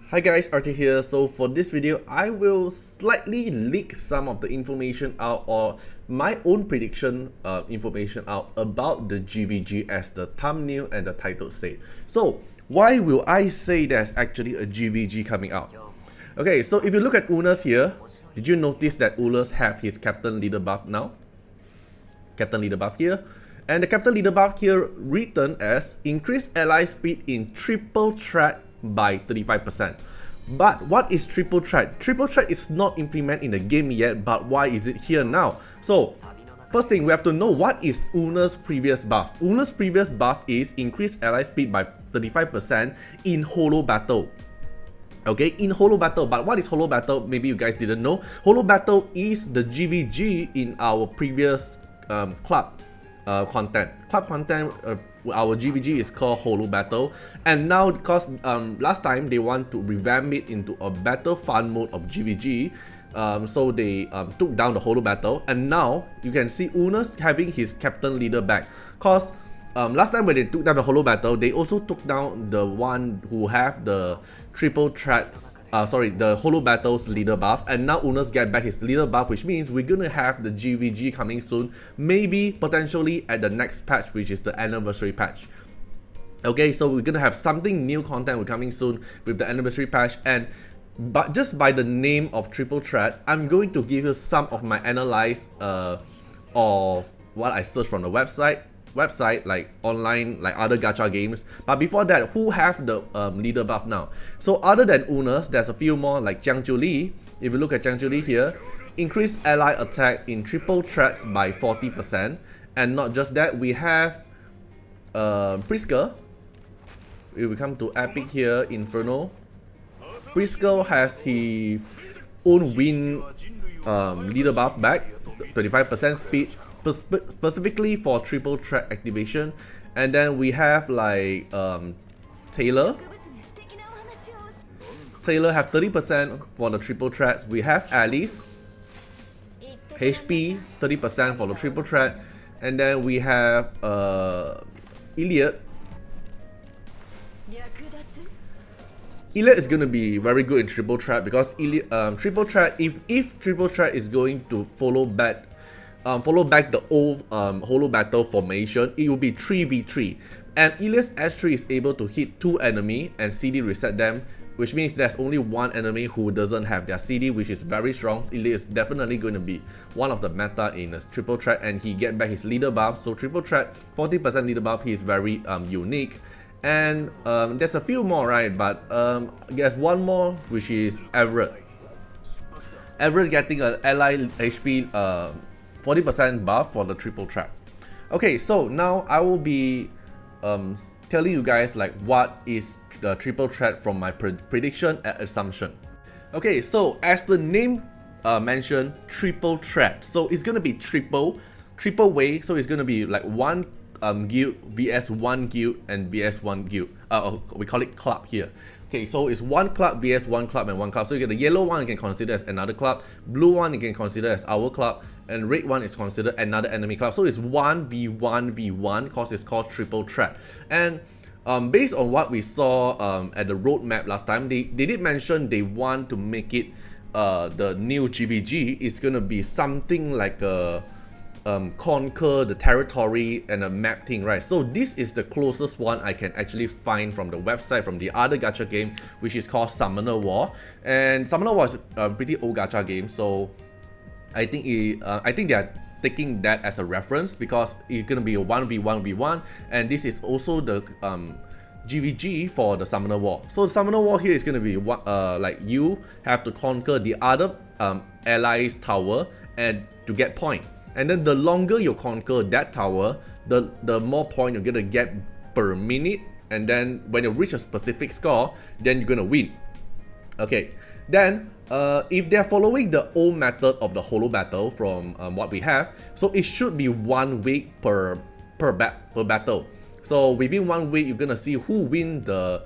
Hi guys, Artiar here. So for this video, I will slightly leak some of the information out or my own prediction information out about the GVG as the thumbnail and the title say. So why will I say there's actually a GVG coming out? Okay, so if you look at Unas here, did you notice that Unas have his Captain Leader buff now? Captain Leader buff here. And the Captain Leader buff here written as increased ally speed in triple threat by 35%. But what is triple threat? Triple threat is not implemented in the game yet, but why is it here now? So first thing, we have to know what is Una's previous buff. Una's previous buff is increased ally speed by 35% in Holo Battle. Okay, in Holo Battle. But what is Holo Battle? Maybe you guys didn't know. Holo Battle is the GVG in our previous club content. Our GVG is called Holo Battle, and now because last time they want to revamp it into a battle fun mode of GVG, so they took down the Holo Battle, and now you can see Unas having his Captain Leader back. Cause last time when they took down the Holo Battle, they also took down the one who have the triple threats. The Holo Battle's leader buff, and now Unas get back his leader buff, which means we're gonna have the GVG coming soon, maybe potentially at the next patch, which is the anniversary patch. Okay, so we're gonna have something new content coming soon with the anniversary patch, but just by the name of triple threat, I'm going to give you some of my analyze of what I searched from the website like online, like other gacha games. But before that, who have the leader buff now? So other than Unas, there's a few more like Jiangju Li. If you look at Jiangju Li here, increased ally attack in triple threats by 40%. And not just that, we have Prisker. If we come to Epic here, Inferno, Prisker has his own wind leader buff back, 25% speed, specifically for triple threat activation. And then we have like Taylor have 30% for the triple threats. We have Alice, HP 30% for the triple threat. And then we have Elliot is gonna be very good in triple threat, because triple threat, if triple threat is going to follow back the old Holo Battle formation, it will be 3v3, and Ilias S3 is able to hit 2 enemy and CD reset them, which means there's only one enemy who doesn't have their CD, which is very strong. Ilias is definitely going to be one of the meta in a triple threat, and he get back his leader buff. So triple threat 40% leader buff, he is very unique. And there's a few more, right? But there's one more, which is Everett getting an ally HP 40% buff for the triple threat. Okay, so now I will be telling you guys like what is the triple threat from my prediction and assumption. Okay, so as the name mentioned, triple threat. So it's gonna be triple way. So it's gonna be like one guild vs one guild and vs one guild. We call it club here. Okay, so it's one club vs one club and one club. So you get the yellow one, you can consider as another club, blue one you can consider as our club, and red one is considered another enemy club. So it's 1v1v1 because it's called triple threat. And based on what we saw at the roadmap last time, they did mention they want to make it the new GVG is gonna be something like a conquer the territory and a map thing, right? So this is the closest one I can actually find from the website, from the other gacha game, which is called Summoner War. And Summoner War is a pretty old gacha game, so I think they are taking that as a reference, because it's gonna be a 1v1v1, and this is also the GVG for the Summoner War. So the Summoner War here is gonna be like you have to conquer the other allies' tower and to get point. And then the longer you conquer that tower, the more point you're gonna get per minute. And then when you reach a specific score, then you're gonna win. Okay, then if they're following the old method of the Holo Battle from what we have, so it should be 1 week per battle. So within 1 week, you're gonna see who win the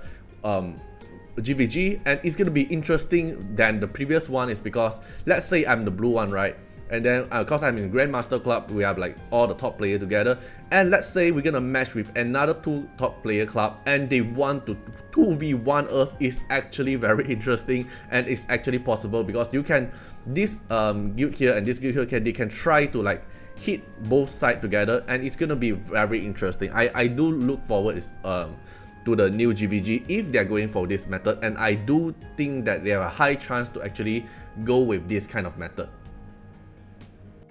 GVG, and it's gonna be interesting than the previous one, is because let's say I'm the blue one, right? And then because I'm in Grandmaster Club, we have like all the top players together. And let's say we're gonna match with another 2 top player club and they want to 2v1 us. Is actually very interesting, and it's actually possible because you can, this guild here and this guild here, they can try to like hit both sides together, and it's gonna be very interesting. I do look forward to the new GVG if they're going for this method, and I do think that they have a high chance to actually go with this kind of method.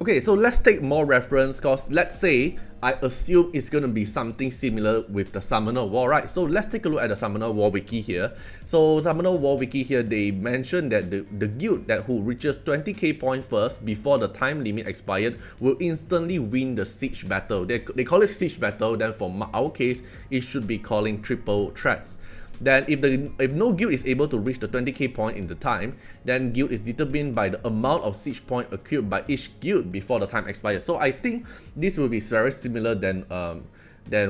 Okay, so let's take more reference, because let's say I assume it's going to be something similar with the Summoner War, right? So let's take a look at the Summoner War wiki here. So Summoner War wiki here, they mentioned that the guild that who reaches 20k point first before the time limit expired will instantly win the siege battle. They call it siege battle, then for our case, it should be calling triple threats. Then if no guild is able to reach the 20k point in the time, then guild is determined by the amount of siege point accrued by each guild before the time expires. So I think this will be very similar than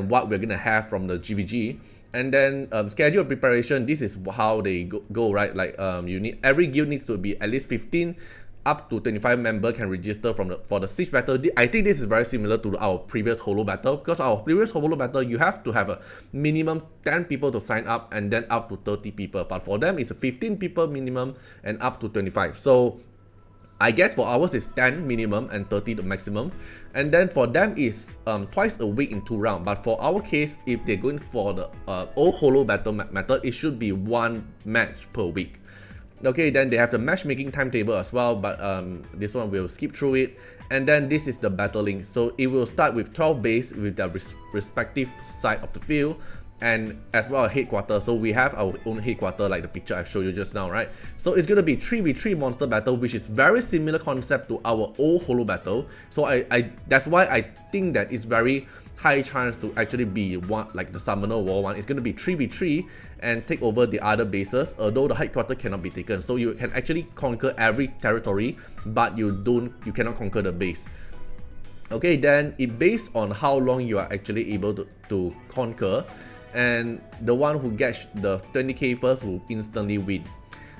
what we're gonna have from the GVG. And then schedule preparation, this is how they go, right? Like every guild needs to be at least 15. Up to 25 members can register for the siege battle. I think this is very similar to our previous holo battle, because our previous holo battle you have to have a minimum 10 people to sign up and then up to 30 people, but for them it's a 15 people minimum and up to 25. So I guess for ours is 10 minimum and 30 the maximum, and then for them is twice a week in 2 rounds. But for our case, if they're going for the old holo battle method, it should be 1 match per week. Okay, then they have the matchmaking timetable as well, but this one we'll skip through it. And then this is the battle link. So it will start with 12 base with their respective side of the field, and as well as headquarters. So we have our own headquarter like the picture I showed you just now, right? So it's gonna be 3v3 monster battle, which is very similar concept to our old holo battle. So that's why I think that it's very high chance to actually be one like the Summoner War one. It's going to be 3v3 and take over the other bases, although the headquarters cannot be taken. So you can actually conquer every territory, but you cannot conquer the base. Okay, then it based on how long you are actually able to conquer, and the one who gets the 20k first will instantly win.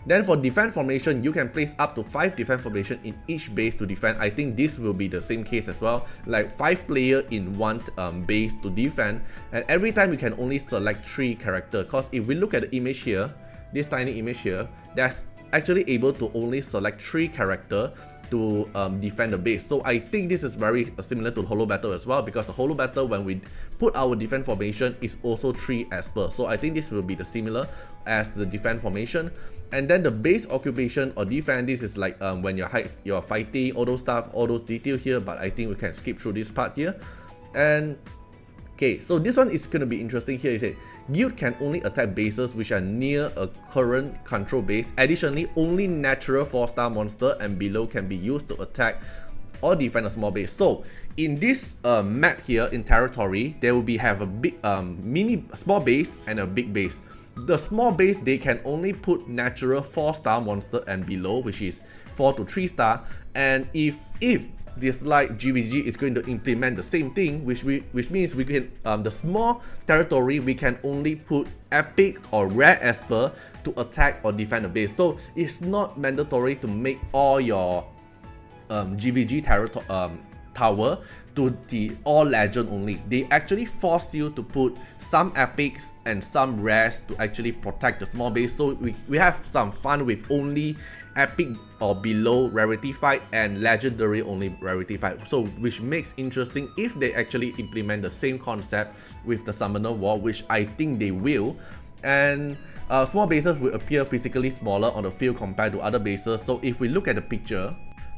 Then for defense formation, you can place up to 5 defense formation in each base to defend. I think this will be the same case as well, like 5 players in one base to defend, and every time you can only select 3 characters, because if we look at the image here, this tiny image here, that's actually able to only select 3 characters to defend the base. So I think this is very similar to the holo battle as well, because the holo battle, when we put our defense formation, is also 3 as per. So I think this will be the similar as the defense formation. And then the base occupation or defense, this is like when you're fighting, all those stuff, all those details here, but I think we can skip through this part here. And okay, so this one is gonna be interesting here. It says guild can only attack bases which are near a current control base. Additionally, only natural 4-star monster and below can be used to attack or defend a small base. So in this map here in territory, there will have a big small base and a big base. The small base, they can only put natural 4-star monster and below, which is 4 to 3 star. And if Dislyte GVG is going to implement the same thing, which means we can the small territory, we can only put epic or rare esper to attack or defend the base. So it's not mandatory to make all your GVG tower to the all legend only. They actually force you to put some epics and some rares to actually protect the small base. So we have some fun with only epic or below rarity fight and legendary only rarity fight. So which makes interesting if they actually implement the same concept with the Summoner War, which I think they will. And small bases will appear physically smaller on the field compared to other bases. So if we look at the picture,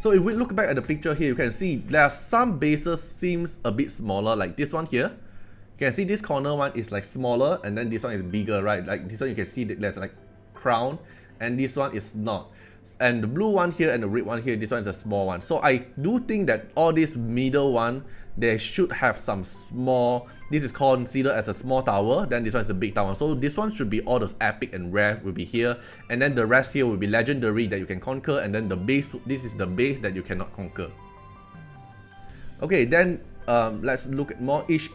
if we look back at the picture here, you can see there are some bases seems a bit smaller, like this one here. You can see this corner one is like smaller, and then this one is bigger, right? Like this one you can see that there's like crown, and this one is not. And the blue one here and the red one here, this one is a small one. So I do think that all this middle one, they should have some small, this is considered as a small tower, then this one is a big tower. So this one should be all those epic and rare will be here, and then the rest here will be legendary that you can conquer, and then the base, this is the base that you cannot conquer. Okay, then let's look at more. Each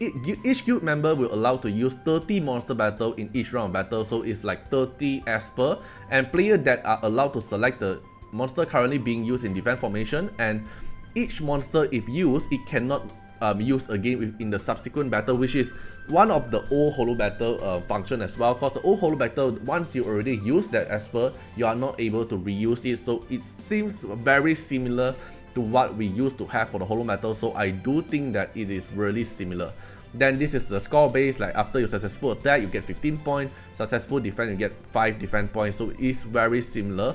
guild member will allow to use 30 monster battle in each round of battle, so it's like 30 esper, and players that are allowed to select the monster currently being used in defense formation, and each monster, if used, it cannot use again in the subsequent battle, which is one of the old holo battle function as well. Because the old holo battle, once you already use that Esper, you are not able to reuse it. So it seems very similar to what we used to have for the holo battle. So I do think that it is really similar. Then this is the score base, like after your successful attack, you get 15 points, successful defense, you get 5 defense points. So it's very similar,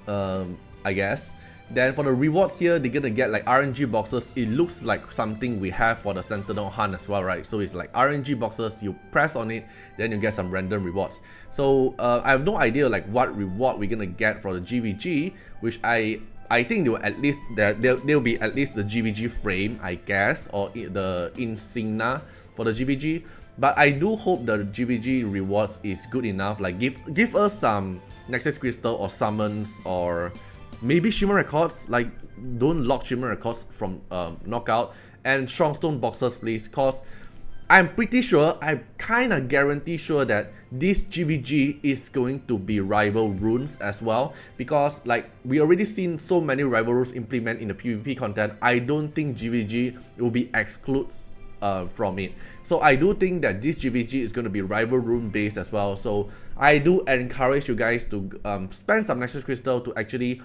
I guess. Then for the reward here, they're gonna get like RNG boxes. It looks like something we have for the Sentinel Hunt as well, right? So it's like RNG boxes, you press on it, then you get some random rewards. So I have no idea like what reward we're gonna get for the GVG, which I think they will at least there'll be at least the GVG frame, I guess, or the insignia for the GVG. But I do hope the GVG rewards is good enough. Like give us some Nexus Crystal or summons, or maybe Shimmer Records. Like don't lock Shimmer Records from knockout, and Strongstone boxes please, cause I'm pretty sure, I'm kinda guarantee sure that this GVG is going to be rival runes as well, because like we already seen so many rival runes implement in the PvP content. I don't think GVG will be excludes from it. So I do think that this GVG is going to be rival rune based as well. So I do encourage you guys to spend some Nexus Crystal to actually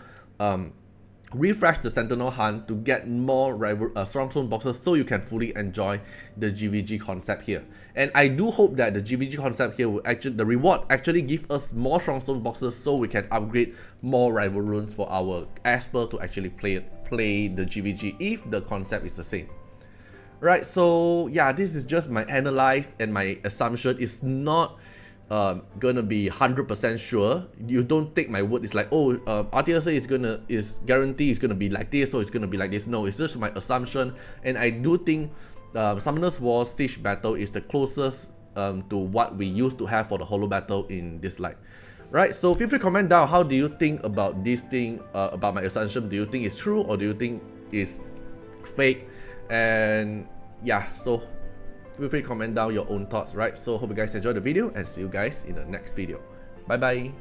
refresh the Sentinel Hunt to get more rival Strongstone boxes, so you can fully enjoy the GVG concept here. And I do hope that the GVG concept here will actually, the reward actually give us more Strongstone boxes, so we can upgrade more rival runes for our Esper to actually play the GVG if the concept is the same. Right, so yeah, this is just my analyze and my assumption. It's not gonna be 100% sure. You don't take my word. It's like, oh, Artiar say is guarantee it's gonna be like this, so it's gonna be like this. No, it's just my assumption, and I do think Summoner's War Siege Battle is the closest to what we used to have for the holo battle in Dislyte. Right, so feel free to comment down, how do you think about this thing, about my assumption? Do you think it's true, or do you think it's fake? And yeah, so feel free to comment down your own thoughts, right? So hope you guys enjoyed the video, and see you guys in the next video. Bye bye.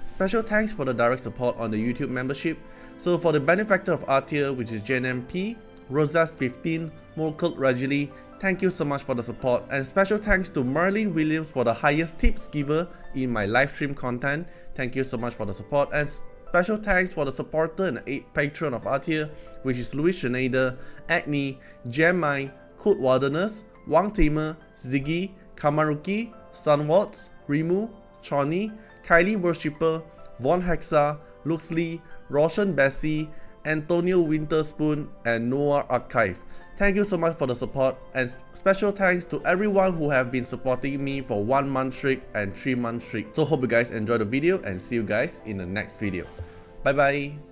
Special thanks for the direct support on the YouTube membership. So for the benefactor of Artiar, which is JNMP, Rosas15, Morkult Rajili, thank you so much for the support, and special thanks to Marlene Williams for the highest tips giver in my live stream content. Thank you so much for the support, and special thanks for the supporter and patron of Artiar, which is Louis Schneider, Agni, Jemai, Code Wardeners, Wang Tamer, Ziggy, Kamaruki, Sunwaltz, Rimu, Choni, Kylie Worshipper, Von Hexa, Luxley, Roshan Bessie, Antonio Winterspoon, and Noah Archive. Thank you so much for the support, and special thanks to everyone who have been supporting me for 1 month streak and 3 month streak. So hope you guys enjoy the video, and see you guys in the next video. Bye bye.